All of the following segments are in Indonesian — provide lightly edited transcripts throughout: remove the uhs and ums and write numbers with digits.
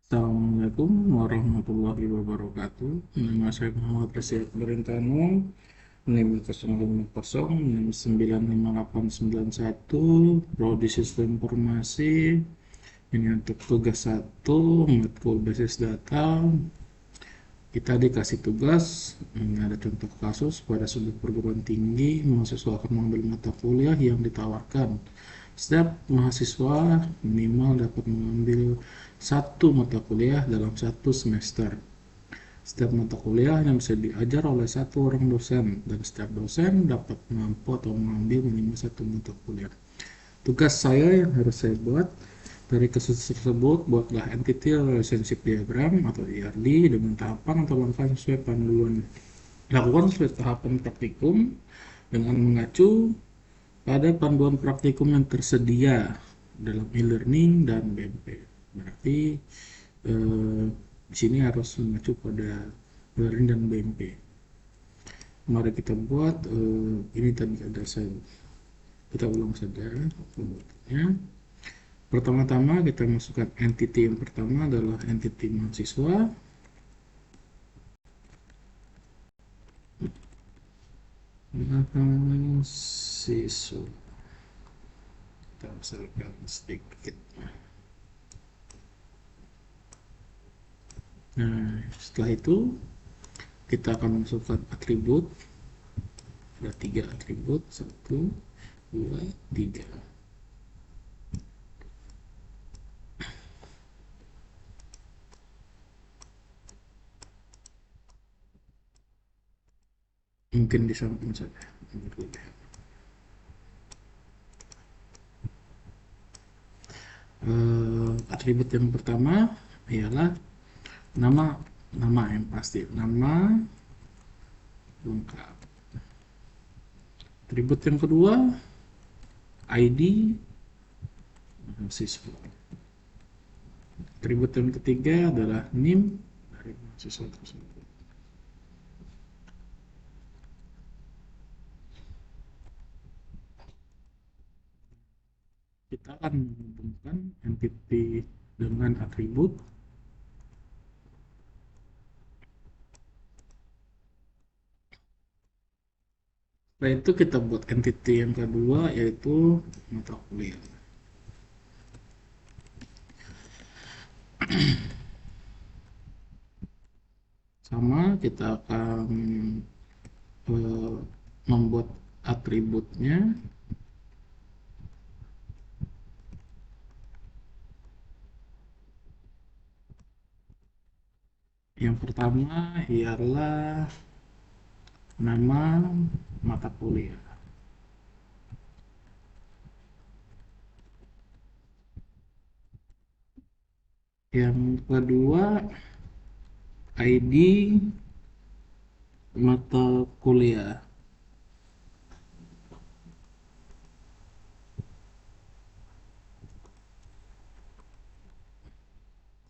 Assalamualaikum warahmatullahi wabarakatuh. Nama saya Muhammad Rasyid Berintano, NIM 050 NIM 95891, Prodi Sistem Informasi. Ini untuk tugas 1, matkul basis data. Kita dikasih tugas, ini ada contoh kasus pada sebuah perguruan tinggi, mahasiswa akan mengambil mata kuliah yang ditawarkan. Setiap mahasiswa minimal dapat mengambil satu mata kuliah dalam satu semester. Setiap mata kuliah yang bisa diajar oleh satu orang dosen, dan setiap dosen dapat mengampu atau mengambil minimal satu mata kuliah. Tugas saya yang harus saya buat dari kasus tersebut, buatlah entity relationship diagram atau ERD dengan tahapan atau langkah sesuai panduan. Lakukan sesuai tahapan praktikum dengan mengacu pada panduan praktikum yang tersedia dalam e-learning dan BMP. Berarti eh, di sini harus mengacu pada e-learning dan BMP. Mari kita buat ini tadi ada saya. Kita ulang saja pembuatannya. Pertama-tama kita masukkan entity yang pertama adalah entity mahasiswa. Mahasiswa. Kita besarkan sedikit. Nah, setelah itu kita akan masukkan atribut. Ada 3 atribut, 1, 2, 3. Mungkin di samping saja. Atribut yang pertama ialah nama nama yang pasti, nama lengkap. Atribut yang kedua ID mahasiswa. Atribut yang ketiga adalah NIM dari mahasiswa tersebut. Kita akan menghubungkan entity dengan atribut. Setelah itu kita buat entity yang kedua, yaitu mata kuliah. Sama, kita akan membuat atributnya. Yang pertama ialah nama mata kuliah. Yang kedua ID mata kuliah.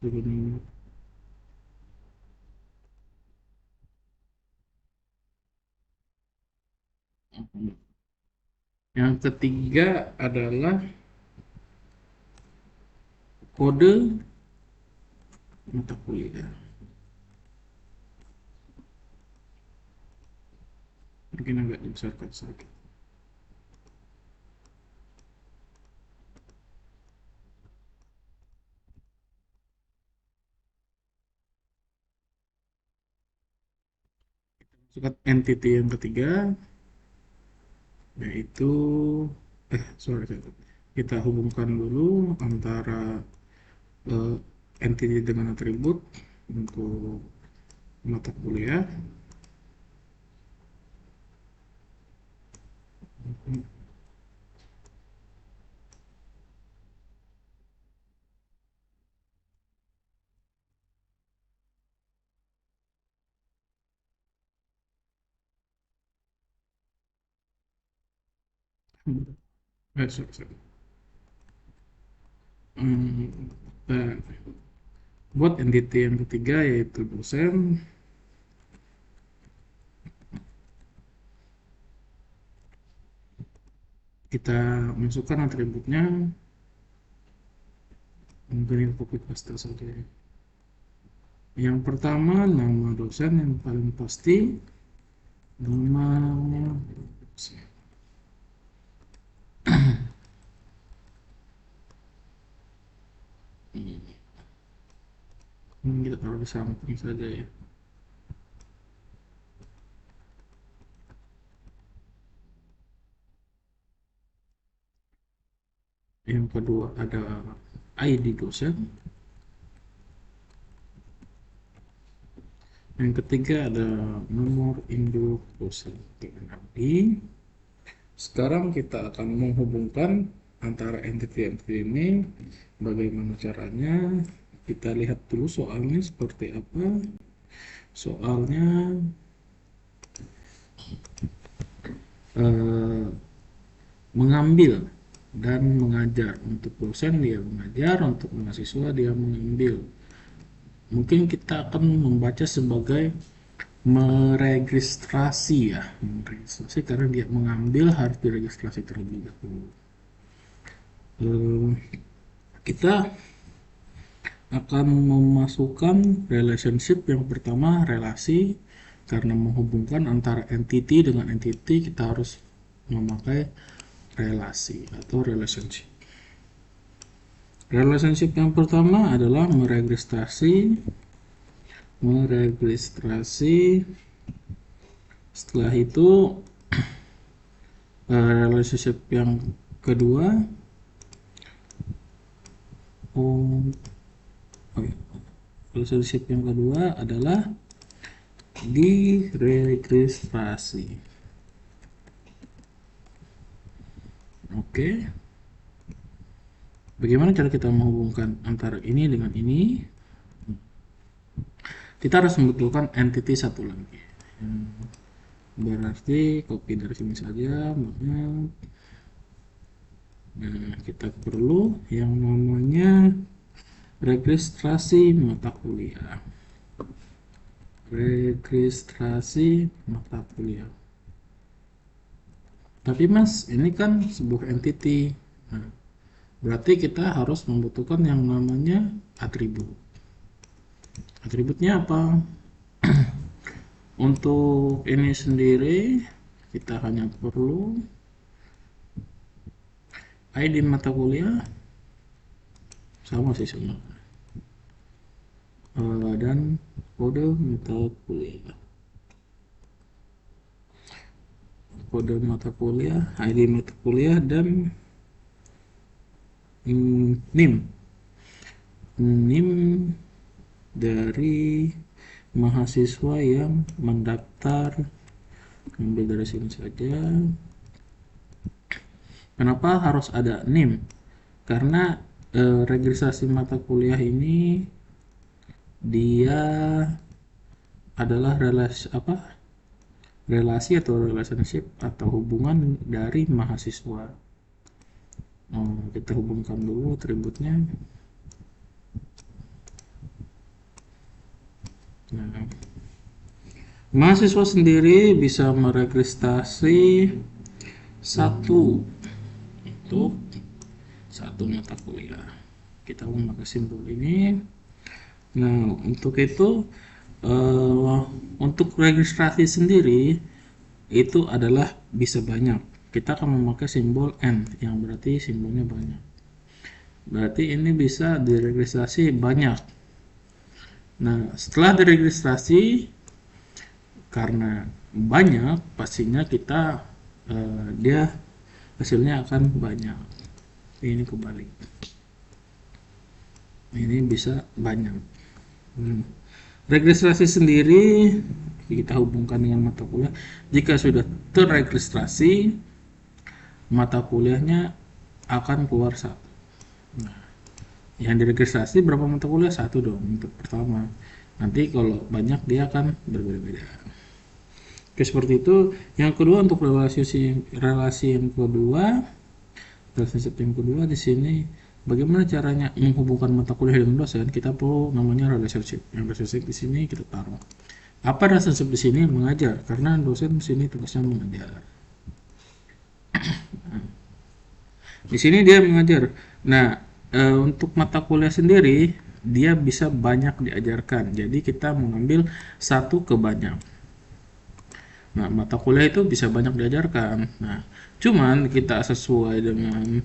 Begini. Yang ketiga adalah kode mata kuliah. Mungkin agak dibesarkan sedikit. Masukkan entity yang ketiga, yaitu kita hubungkan dulu antara entity dengan atribut untuk mata kuliah. Sorry. Nah, buat entity yang ketiga yaitu dosen. Kita masukkan atributnya, mungkin copy paste saja. Yang pertama, nama dosen yang paling pasti, nama dosen. Ini kita taruh di samping saja ya. Yang kedua ada ID dosen. Yang ketiga ada nomor induk dosen TNI. Sekarang kita akan menghubungkan antara entity-entity ini. Bagaimana caranya? Kita lihat dulu soalnya seperti apa. Soalnya mengambil dan mengajar. Untuk dosen dia mengajar, untuk mahasiswa dia mengambil. Mungkin kita akan membaca sebagai meregistrasi ya, meregistrasi karena dia mengambil harus diregistrasi terlebih dahulu. Kita akan memasukkan relationship. Yang pertama relasi, karena menghubungkan antara entity dengan entity kita harus memakai relasi atau relationship. Relationship yang pertama adalah meregistrasi. Setelah itu relationship yang kedua relationship yang kedua adalah diregistrasi. Oke. Bagaimana cara kita menghubungkan antara ini dengan ini? Kita harus membutuhkan entity satu lagi. Berarti copy dari sini saja. Nah, kita perlu yang namanya registrasi mata kuliah. Registrasi mata kuliah. Tapi Mas, ini kan sebuah entity. Nah, berarti kita harus membutuhkan yang namanya atribut. Atributnya apa? Untuk ini sendiri kita hanya perlu ID mata kuliah, sama sih sebenarnya, dan kode mata kuliah. Kode mata kuliah, ID mata kuliah, dan NIM dari mahasiswa yang mendaftar. Ambil dari sini saja. Kenapa harus ada NIM? Karena registrasi mata kuliah ini dia adalah relasi atau relationship atau hubungan dari mahasiswa. Kita hubungkan dulu atributnya. Nah, mahasiswa sendiri bisa meregistrasi satu untuk satu mata kuliah. Kita memakai simbol ini. Nah, untuk itu untuk registrasi sendiri itu adalah bisa banyak. Kita akan memakai simbol N yang berarti simbolnya banyak. Berarti ini bisa diregistrasi banyak. Nah, setelah diregistrasi, karena banyak, pastinya kita dia hasilnya akan banyak. Ini kebalik. Ini bisa banyak. Registrasi sendiri kita hubungkan dengan mata kuliah. Jika sudah terregistrasi, mata kuliahnya akan keluar satu. Nah, yang diregistrasi berapa mata kuliah? Satu dong untuk pertama. Nanti kalau banyak dia akan berbeda-beda. Oke, seperti itu. Yang kedua untuk relasi yang kedua, relationship yang kedua di sini bagaimana caranya menghubungkan mata kuliah dengan dosen? Kita perlu namanya relationship. Yang relationship di sini kita taruh. Apa relationship di sini? Mengajar, karena dosen di sini tugasnya mengajar. Di sini dia mengajar. Nah, untuk mata kuliah sendiri dia bisa banyak diajarkan. Jadi kita mengambil satu ke banyak. Nah, mata kuliah itu bisa banyak diajarkan. Nah, cuman kita sesuai dengan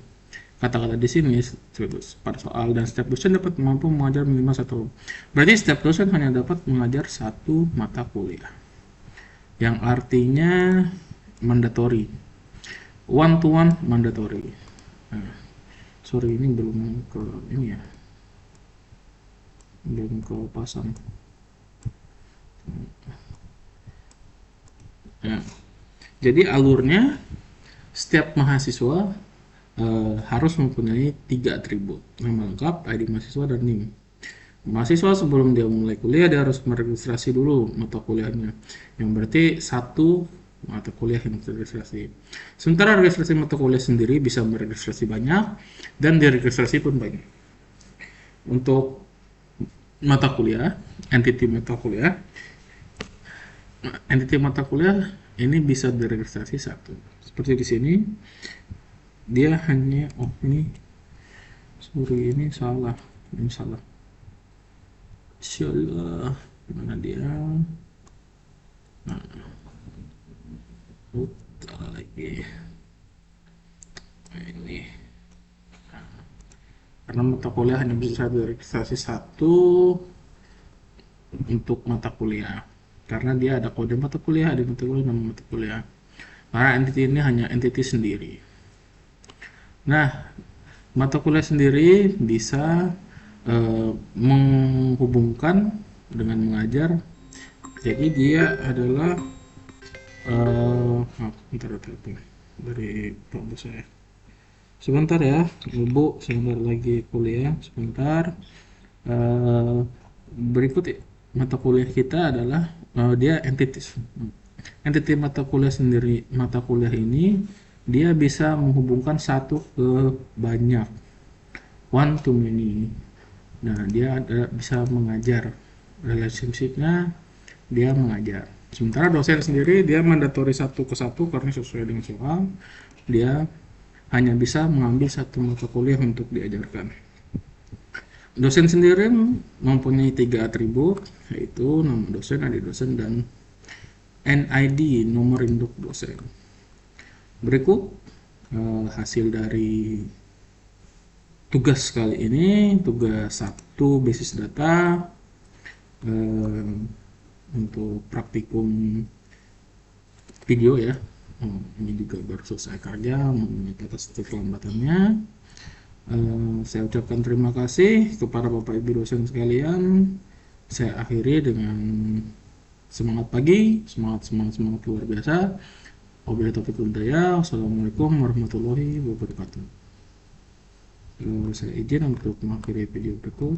kata-kata di sini pada soal, dan setiap dosen dapat mampu mengajar minimal satu. Berarti setiap dosen hanya dapat mengajar satu mata kuliah. Yang artinya mandatory. One to one mandatory. Nah, sorry ini belum ke ini ya. Belum ke pasang. Nah, jadi alurnya setiap mahasiswa harus mempunyai 3 atribut: nama lengkap, ID mahasiswa, dan NIM. Mahasiswa sebelum dia mulai kuliah dia harus meregistrasi dulu mata kuliahnya, yang berarti satu mata kuliah yang terregistrasi. Sementara registrasi mata kuliah sendiri bisa meregistrasi banyak dan diregistrasi pun banyak. Untuk mata kuliah, entity mata kuliah ini bisa diregistrasi satu. Seperti di sini dia hanya ini sorry ini salah insyaallah mana dia. Nah, salah lagi ini, karena mata kuliah hanya bisa diregistrasi satu untuk mata kuliah, karena dia ada kode mata kuliah, ada mata kuliah, nama mata kuliah. Karena entity ini hanya entity sendiri. Nah, mata kuliah sendiri bisa menghubungkan dengan mengajar. Jadi dia adalah bentar dari Pak Bos saya. Sebentar ya, Ibu, sebentar lagi kuliah, sebentar. Berikut mata kuliah kita adalah dia entity mata kuliah sendiri. Mata kuliah ini dia bisa menghubungkan satu ke banyak, one to many. Nah, dia bisa mengajar, relationship-nya dia mengajar. Sementara dosen sendiri dia mandatori satu ke satu karena sesuai dengan soal, dia hanya bisa mengambil satu mata kuliah untuk diajarkan. Dosen sendiri mempunyai 3 atribut, yaitu nama dosen, ID dosen, dan NID, nomor induk dosen. Berikut hasil dari tugas kali ini, tugas 1 basis data untuk praktikum video ya. Ini juga baru selesai kerja, atas keterlambatannya. Saya ucapkan terima kasih kepada Bapak Ibu dosen sekalian. Saya akhiri dengan semangat pagi, semangat luar biasa. Wabillahi taufiq wal hidayah. Wassalamualaikum warahmatullahi wabarakatuh. Saya izin untuk mengakhiri video berikut.